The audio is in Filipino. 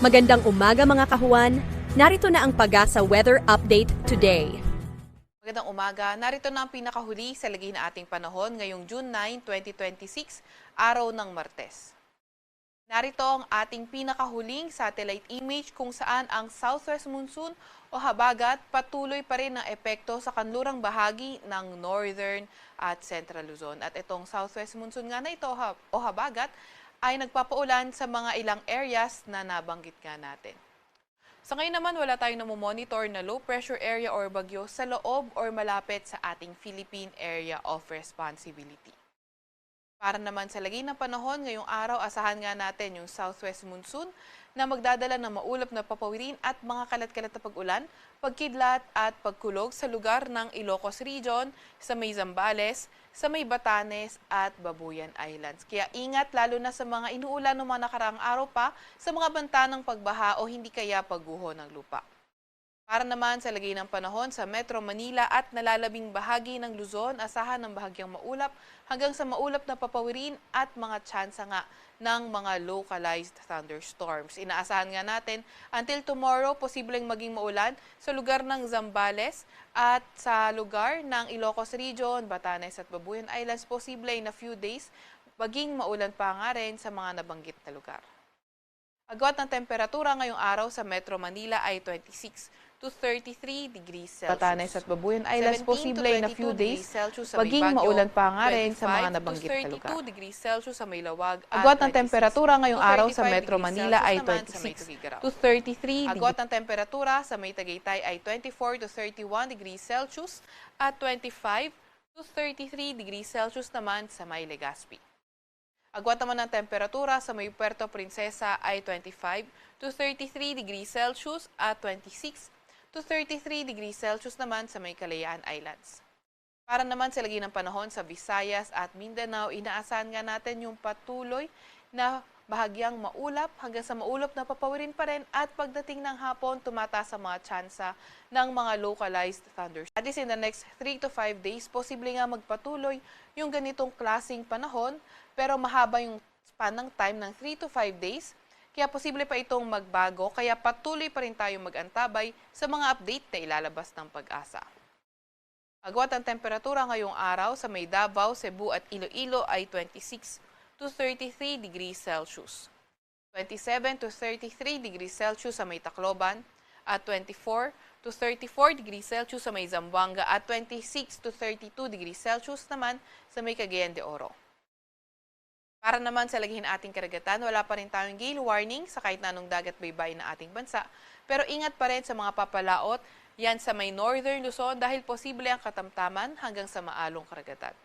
Magandang umaga mga kahuan. Narito na ang Pag-asa Weather Update today. Magandang umaga. Narito na ang pinakahuli sa lagay na ating panahon ngayong June 9, 2026, araw ng Martes. Narito ang ating pinakahuling satellite image kung saan ang southwest monsoon o habagat patuloy pa rin ang epekto sa kanlurang bahagi ng northern at central Luzon. At itong southwest monsoon nga na ito o habagat ay nagpapaulan sa mga ilang areas na nabanggit nga natin. Sa ngayon naman, wala tayong namomonitor na low pressure area or bagyo sa loob or malapit sa ating Philippine Area of Responsibility. Para naman sa lagay ng panahon, ngayong araw asahan nga natin yung southwest monsoon na magdadala ng maulap na papawirin at mga kalat-kalat na pag-ulan, pagkidlat at pagkulog sa lugar ng Ilocos Region, sa may Zambales, sa may Batanes at Babuyan Islands. Kaya ingat lalo na sa mga inuulan ng mga nakaraang araw pa sa mga banta ng pagbaha o hindi kaya pagguho ng lupa. Para naman sa lagay ng panahon sa Metro Manila at nalalabing bahagi ng Luzon, asahan ng bahagyang maulap hanggang sa maulap na papawirin at mga tsansa nga ng mga localized thunderstorms. Inaasahan nga natin until tomorrow, posibleng maging maulan sa lugar ng Zambales at sa lugar ng Ilocos Region, Batanes at Babuyan Islands, posible in a few days, maging maulan pa nga rin sa mga nabanggit na lugar. Agwat ng temperatura ngayong araw sa Metro Manila ay 26 to 33 degrees Celsius. Batanes at Babuyan Islands, posible in a few days, maging maulan pa nga rin sa mga nabanggit na lugar. 32 degrees Celsius sa Maylawag. Agwat ng temperatura ngayong araw sa Metro Manila ay 26 to 33 degrees. Agwat ng temperatura sa May Tagaytay ay 24 to 31 degrees Celsius at 25 to 33 degrees Celsius naman sa May Legazpi. Agwat naman ng temperatura sa may Puerto Princesa ay 25 to 33 degrees Celsius at 26 to 33 degrees Celsius naman sa may Kalayaan Islands. Para naman sa lagay ng panahon sa Visayas at Mindanao, inaasahan nga natin yung patuloy na bahagyang maulap hanggang sa maulap na papawirin pa rin at pagdating ng hapon, tumataas sa mga tsansa ng mga localized thunders. At least in the next 3 to 5 days, posible nga magpatuloy yung ganitong klaseng panahon pero mahaba yung span ng time ng 3 to 5 days. Kaya posible pa itong magbago, kaya patuloy pa rin tayong mag-antabay sa mga update na ilalabas ng Pag-asa. Agwat ang temperatura ngayong araw sa may Davao, Cebu at Iloilo ay 26 to 33 degrees Celsius. 27 to 33 degrees Celsius sa may Tacloban at 24 to 34 degrees Celsius sa may Zamboanga at 26 to 32 degrees Celsius naman sa may Cagayan de Oro. Para naman sa laghin ating karagatan, wala pa rin tayong gale warning sa kahit na anong dagat baybayin ng ating bansa. Pero ingat pa rin sa mga papalaot yan sa may northern Luzon dahil posible ang katamtaman hanggang sa maalong karagatan.